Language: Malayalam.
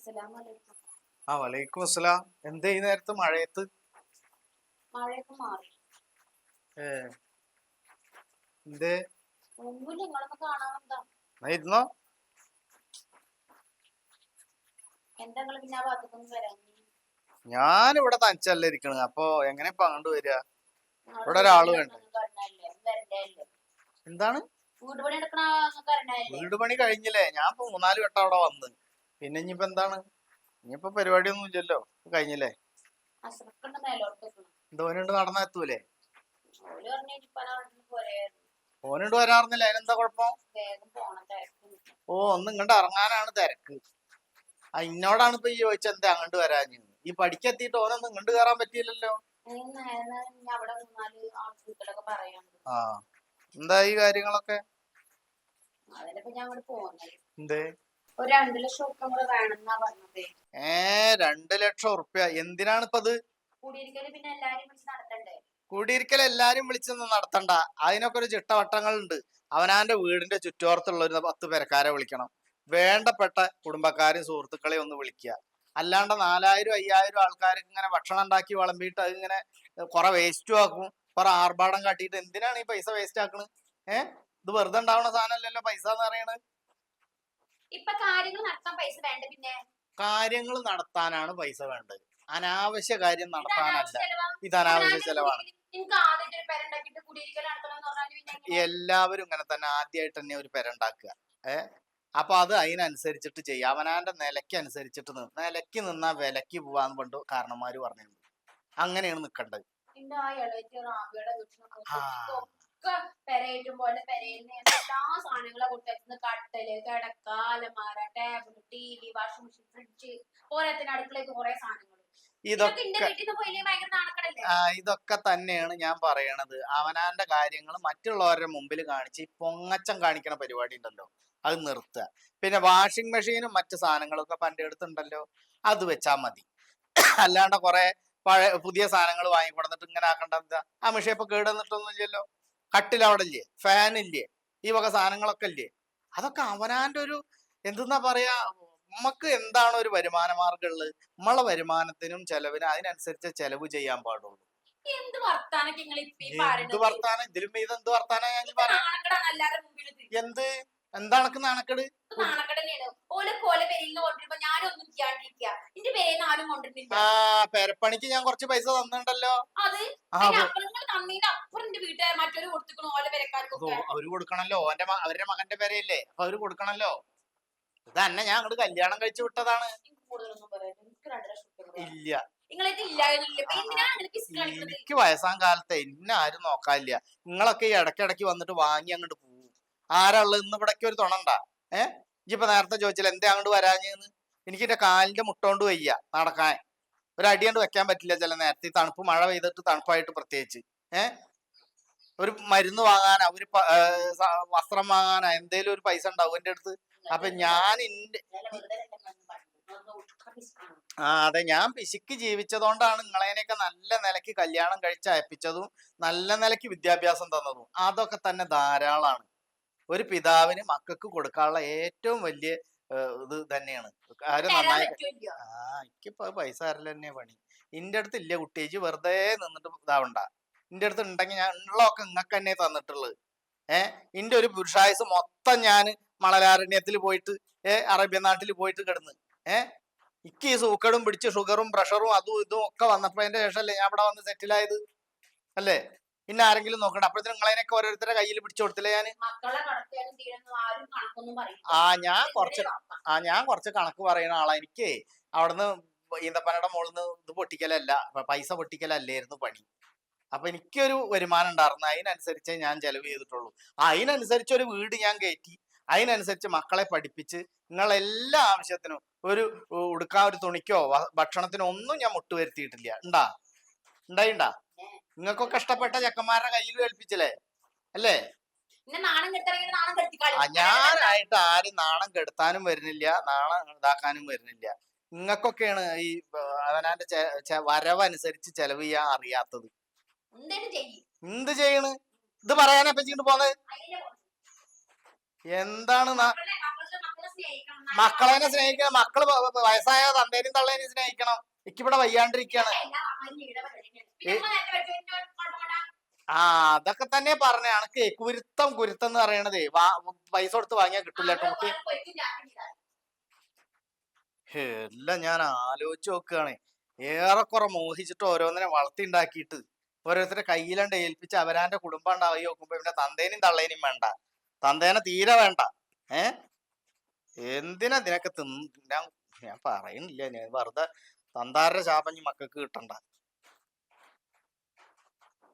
അസ്സലാമലൈക്കും. ആ വലൈക്കും അസ്സലാം. എന്താ ഈ നേരത്ത് മഴയത്ത്? മഴയൊക്കെ മാറി. ഏ എന്തേ? ഒന്നുമില്ല, നിങ്ങളൊന്ന് കാണാനെന്താ? എന്നാ ഇരുന്നോ. എന്താ നിങ്ങള് പിന്നെ ആ ഭാഗത്തൊന്നും വരാൻ? ഞാനിവിടെ തനിച്ചല്ല ഇരിക്കണത്, അപ്പൊ എങ്ങനെ ഇപ്പൊ അങ്ങോട്ട് വരിക? നിങ്ങള് ഇവിടെ വീട് പണി ഒരാള് വേണ്ടേ? നടക്കണ പറഞ്ഞല്ലേ, വരണ്ടല്ലേ? എന്താണ്? വീട് പണി നടക്കണ പറഞ്ഞല്ലേ? വീട് പണി കഴിഞ്ഞില്ലേ? ഞാൻ ഇപ്പൊ 3-4 വട്ടം അവിടെ വന്ന്. പിന്നെ ഇനിയിപ്പോ എന്താണ്? ഇനിയിപ്പോ പരിപാടിയൊന്നും ഇല്ലല്ലോ, കഴിഞ്ഞില്ലേ? അസുഖക്കുണ്ട് മേലോട്ടേക്കണം. എന്തോനുണ്ട് നടന്നാ എത്തൂലേ? ഓല് പറഞ്ഞു ഇനിയിപ്പോ പോരെ, ഓനുണ്ട് വരാറുന്നില്ല, അതിനെന്താ കുഴപ്പം? വേഗം പോണം, തിരക്കുണ്ട്. ഓ, ഒന്ന് ഇങ്ങോട്ട് ഇറങ്ങാനാണ് തിരക്ക്. ആ ഇന്നോടാണ് ഇപ്പൊ ഈ ചോദിച്ചെന്താ അങ്ങോട്ട് വരാഞ്ഞ്. ഈ പഠിക്കെത്തിയിട്ട് ഓനൊന്നും ഇങ്ങോട്ട് കയറാൻ പറ്റിയില്ലല്ലോ. അവിടെ 3-4 ആൾക്കൂട്ടലൊക്കെ പറയാനുണ്ട്. ആ, എന്താ ഈ കാര്യങ്ങളൊക്കെ? അതിനിപ്പോ ഞാൻ അങ്ങോട്ട് പോകുന്നത് എന്തേ? ഒരു 2 ലക്ഷം ഉറുപ്പിക കൂടെ വേണമെന്നാ പറഞ്ഞത്. 2 ലക്ഷം ഉറുപ്യ എന്തിനാണ് ഇപ്പൊ അത്? കൂടിയിരിക്കല് പിന്നെ എല്ലാരും വിളിച്ച് നടത്തണ്ടേ? കുടിയിരിക്കൽ എല്ലാരും വിളിച്ചൊന്നും നടത്തണ്ട. അതിനൊക്കെ ഒരു ചിട്ടവട്ടങ്ങളുണ്ട്. അവനാന്റെ വീടിന്റെ ചുറ്റോറത്തുള്ള ഒരു 10 പെരക്കാരെ വിളിക്കണം. വേണ്ടപ്പെട്ട കുടുംബക്കാരും സുഹൃത്തുക്കളെയും ഒന്ന് വിളിക്കുക. അല്ലാണ്ട് 4000-5000 ആൾക്കാർക്ക് ഇങ്ങനെ ഭക്ഷണം ഉണ്ടാക്കി വിളമ്പിയിട്ട് അതിങ്ങനെ കുറെ വേസ്റ്റും ആക്കും, കുറെ ആർഭാടം കാട്ടിയിട്ട് എന്തിനാണ് ഈ പൈസ വേസ്റ്റ് ആക്കണത്? ഇത് വെറുതെ ഉണ്ടാവണ സാധനമല്ലല്ലോ പൈസ എന്ന് പറയണത്. ഇപ്പൊ കാര്യങ്ങൾ നടത്താൻ പൈസ വേണ്ട. പിന്നെ കാര്യങ്ങൾ നടത്താനാണ് പൈസ വേണ്ടത്, അനാവശ്യ കാര്യം ഇത് നടത്താനല്ല. അനാവശ്യ ചെലവാ. ഇത് അനാവശ്യ ചെലവാണ്. നിങ്ങക്ക് ആദ്യമായിട്ട് ഒരു പെരണ്ടാക്കിട്ട് കുടിയിരിക്കൽ നടത്തണമെന്ന് പറഞ്ഞാൽ പിന്നെ എങ്ങനെ? എല്ലാവരും ഇങ്ങനെ തന്നെ ആദ്യമായിട്ട് തന്നെ ഒരു പെര ഉണ്ടാക്കുക. അപ്പൊ അത് അതിനനുസരിച്ചിട്ട് ചെയ്യുക. അവനാന്റെ നിലയ്ക്ക് അനുസരിച്ചിട്ട് നിലയ്ക്ക് നിന്നാ വിലക്ക് പോവാന്ന് പണ്ട് കാരണന്മാര് പറഞ്ഞിട്ടുണ്ട്. അങ്ങനെയാണ് നിക്കേണ്ടത്. എന്റെ ആ ഇളയച്ചി റാബിയുടെ ആ വീട്ടിലൊക്കെ പെരയേറ്റും പോലെ പെരയിൽ എല്ലാ സാധനങ്ങളും കൊടുത്തേക്കുന്നത്. കട്ടല്, കിടക്ക, അലമാര, table, TV, washing machine, fridge, പോരാത്തിന് അടുക്കളയ്ക്ക് കുറെ സാധനങ്ങൾ. ഇതൊക്കെ എന്റെ ഇതൊക്കെ വീട്ടിൽ നിന്ന് പോയി ഭയങ്കര നാണക്കടല്ലേ? ഇതൊക്കെ തന്നെയാണ് ഞാൻ പറയണത്. അവനാന്റെ കാര്യങ്ങൾ മറ്റുള്ളവരുടെ മുമ്പിൽ കാണിച്ച് ഈ പൊങ്ങച്ചം കാണിക്കണ പരിപാടി ഉണ്ടല്ലോ, അത് നിർത്തുക. പിന്നെ വാഷിംഗ് മെഷീനും മറ്റു സാധനങ്ങളൊക്കെ പണ്ട് എടുത്തുണ്ടല്ലോ, അത് വെച്ചാൽ മതി. അല്ലാണ്ട് കുറെ പുതിയ സാധനങ്ങൾ വാങ്ങിക്കൊടുത്തിട്ട് ഇങ്ങനെ ആക്കണ്ട. എന്താ ആ മെഷീൻ ഇപ്പൊ കേടുവന്നിട്ടൊന്നും ഇല്ലല്ലോ. കട്ടിൽ അവിടെ ഇല്ലേ, ഫാൻ ഇല്ലേ, ഈ വക സാധനങ്ങളൊക്കെ ഇല്ലേ? അതൊക്കെ അവനാന്റെ ഒരു എന്തെന്നാ പറയാ, നമുക്ക് എന്താണ് ഒരു വരുമാന മാർഗം ഉള്ളത്? നമ്മളെ വരുമാനത്തിനും ചെലവിനും അതിനനുസരിച്ച് ചെലവ് ചെയ്യാൻ പാടുള്ളൂ. എന്ത് വർത്താനൊക്കെ നിങ്ങൾ ഇപ്പൊ ഈ എന്ത് പറയണത്? വർത്താനം? ഇതിലും ഇത് എന്ത് വർത്താനാ ഞാൻ ഇത് പറയാം? നാണക്കടാണ് എല്ലാവരുടെ മുമ്പിൽ. എന്ത് എന്താണ് നാണക്കേട്? നാണക്കട തന്നെയാണ്. ഓലെ പേരിൽ നിന്ന് കൊണ്ടിരുമ്പോ ഞാനൊന്നും ചെയ്യാണ്ടിരിക്കുക. എന്റെ പേരിൽ നിന്ന് ആരും കൊണ്ടിരുന്നില്ല. പെരപ്പണിക്ക് ഞാൻ കുറച്ച് പൈസ തന്നിട്ടുണ്ടല്ലോ. അത് നിങ്ങൾ തന്നീന്റെ അപ്പുറം എന്റെ വീട്ടുകാർ മറ്റൊരു കൊടുത്തിക്കണു ഓലെ പേരക്കാർക്കൊക്കെ. അവര് കൊടുക്കണല്ലോ. അവരുടെ മകന്റെ പേരയല്ലേ, അപ്പൊ അവര് കൊടുക്കണല്ലോ. ഇത് തന്നെ ഞാൻ അങ്ങോട്ട് കല്യാണം കഴിച്ചു വിട്ടതാണ്. കൂടുതലൊന്നും പറയാം. എനിക്ക് 2 ലക്ഷം ഇല്ല, എനിക്ക് വയസ്സാം കാലത്തെ എന്നെ ആരും നോക്കാനില്ല. നിങ്ങളൊക്കെ ഈ ഇടയ്ക്കിടയ്ക്ക് വന്നിട്ട് വാങ്ങി അങ്ങോട്ട് പോകും. ആരാള് ഇന്ന് ഇവിടേക്ക് ഒരു തുണണ്ടാ? ഇപ്പൊ നേരത്തെ ചോദിച്ചില്ല എന്താ അങ്ങോട്ട് വരാഞ്ഞെന്ന്. എനിക്ക് എന്റെ കാലിന്റെ മുട്ടോണ്ട് വയ്യ നടക്കാൻ. ഒരു അടിയണ്ട് വെക്കാൻ പറ്റില്ല ചില നേരത്തെ. ഈ തണുപ്പ്, മഴ പെയ്തിട്ട് തണുപ്പായിട്ട് പ്രത്യേകിച്ച്. ഒരു മരുന്ന് വാങ്ങാനാ, ഒരു വസ്ത്രം വാങ്ങാനാ, എന്തേലും ഒരു പൈസ ഉണ്ടാവും എന്റെ അടുത്ത്. അപ്പൊ ഞാൻ അതെ, ഞാൻ പിശുക്ക് ജീവിച്ചതുകൊണ്ടാണ് നിങ്ങളതിനെയൊക്കെ നല്ല നിലയ്ക്ക് കല്യാണം കഴിച്ച് അയപ്പിച്ചതും നല്ല നിലയ്ക്ക് വിദ്യാഭ്യാസം തന്നതും. അതൊക്കെ തന്നെ ധാരാളമാണ് ഒരു പിതാവിന് മക്കൾക്ക് കൊടുക്കാനുള്ള ഏറ്റവും വലിയ ഇത് തന്നെയാണ്. കാര്യം നന്നായി. എനിക്കിപ്പോ പൈസ തരല് തന്നെയാ പണി. ഇന്റെ അടുത്ത് ഇല്ല കുട്ടിയേച്ചി, വെറുതെ നിന്നിട്ട് ഇതാവണ്ട. ഇന്റെ അടുത്ത് ഉണ്ടെങ്കിൽ ഞാൻ ഉള്ളതൊക്കെ നിങ്ങൾക്ക് തന്നെ തന്നിട്ടുള്ളത്. ഇന്റെ ഒരു പുരുഷായുസ് മൊത്തം ഞാൻ മണലാരണ്യത്തിൽ പോയിട്ട് അറേബ്യൻ നാട്ടിൽ പോയിട്ട് കിടന്ന് എനിക്ക് ഈ സൂക്കടും പിടിച്ച് ഷുഗറും പ്രഷറും അതും ഇതും ഒക്കെ വന്നപ്പോ അതിന്റെ ശേഷമല്ലേ ഞാൻ ഇവിടെ വന്ന് സെറ്റിലായത് അല്ലേ? പിന്നെ ആരെങ്കിലും നോക്കണ്ട. അപ്പോഴത്തേനും നിങ്ങളതിനൊക്കെ ഓരോരുത്തരുടെ കയ്യിൽ പിടിച്ചു കൊടുത്തില്ലേ ഞാൻ? ഞാൻ കുറച്ച് കണക്ക് പറയുന്ന ആളാ. എനിക്ക് അവിടുന്ന് ഈന്തപ്പനയുടെ മുകളിൽ നിന്ന് ഇത് പൊട്ടിക്കലല്ല, പൈസ പൊട്ടിക്കലല്ലായിരുന്നു പണി. അപ്പൊ എനിക്കൊരു വരുമാനം ഉണ്ടായിരുന്നു. അതിനനുസരിച്ചേ ഞാൻ ചെലവ് ചെയ്തിട്ടുള്ളൂ. അതിനനുസരിച്ച് ഒരു വീട് ഞാൻ കയറ്റി, അതിനനുസരിച്ച് മക്കളെ പഠിപ്പിച്ച്, നിങ്ങളെല്ലാ ആവശ്യത്തിനും ഒരു ഉടുക്കാൻ ഒരു തുണിക്കോ ഭക്ഷണത്തിനോ ഒന്നും ഞാൻ മുട്ടുവരുത്തിയിട്ടില്ല. ഉണ്ടായിണ്ടാ? നിങ്ങൾക്കൊക്കെ ഇഷ്ടപ്പെട്ട ചെക്കന്മാരുടെ കയ്യിൽ ഏൽപ്പിച്ചില്ലേ അല്ലേ? ഞാനായിട്ട് ആരും നാണം കെടുത്താനും വരുന്നില്ല, നാണം ഇതാക്കാനും വരുന്നില്ല. നിങ്ങൾക്കൊക്കെയാണ് ഈ അവനാന്റെ വരവനുസരിച്ച് ചെലവ് ചെയ്യാൻ അറിയാത്തത്. എന്ത് ചെയ്യണ്? ഇത് പറയാനാ പറ്റിട്ട് പോന്നത്? എന്താണ്? മക്കളെന്നെ സ്നേഹിക്കണം. മക്കള് വയസ്സായ തന്തേനും തള്ളേനും സ്നേഹിക്കണം. എനിക്കിവിടെ വയ്യാണ്ടിരിക്കാണ്. ആ അതൊക്കെ തന്നെ പറഞ്ഞ അനക്ക് കുരുത്തം കുരുത്തം എന്ന് പറയണതേ പൈസ കൊടുത്ത് വാങ്ങിയാ കിട്ടില്ല നമുക്ക്. എല്ലാം ഞാൻ ആലോചിച്ച് നോക്കുകയാണ്. ഏറെക്കുറെ മോഹിച്ചിട്ട് ഓരോന്നിനെ വളർത്തി ഉണ്ടാക്കിയിട്ട് ഓരോരുത്തരുടെ കയ്യിലണ്ട് ഏൽപ്പിച്ച് അവരാന്റെ കുടുംബം ഉണ്ടായി നോക്കുമ്പോ പിന്നെ തന്തേനും തള്ളേനും വേണ്ട, തന്തേനെ തീരെ വേണ്ട. എന്തിനാ ഇതിനൊക്കെ ഞാൻ പറയുന്നില്ല, ഞാൻ വെറുതെ തന്താരുടെ ശാപം മക്കൾക്ക് കിട്ടണ്ട.